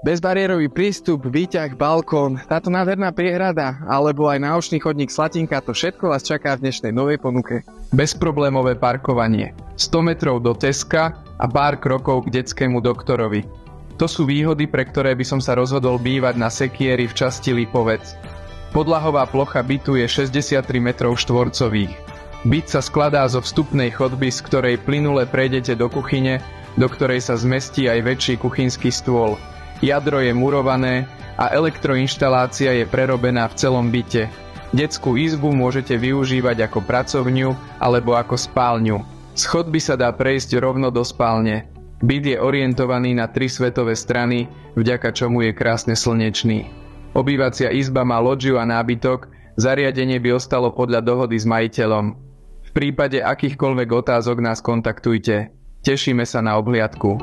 Bezbariérový prístup, výťah, balkón, táto nádherná priehrada alebo aj náušný chodník Slatinka, to všetko vás čaká v dnešnej novej ponuke. Bezproblémové parkovanie, 100 metrov do Teska a pár krokov k detskému doktorovi. To sú výhody, pre ktoré by som sa rozhodol bývať na Sekieri v časti Lipovec. Podlahová plocha bytu je 63 metrov štvorcových. Byt sa skladá zo vstupnej chodby, z ktorej plynule prejdete do kuchyne, do ktorej sa zmestí aj väčší kuchynský stôl. Jadro je murované a elektroinštalácia je prerobená v celom byte. Detskú izbu môžete využívať ako pracovňu alebo ako spálňu. Z chodby sa dá prejsť rovno do spálne. Byt je orientovaný na 3 svetové strany, vďaka čomu je krásne slnečný. Obývacia izba má lodžiu a nábytok, zariadenie by ostalo podľa dohody s majiteľom. V prípade akýchkoľvek otázok nás kontaktujte. Tešíme sa na obhliadku.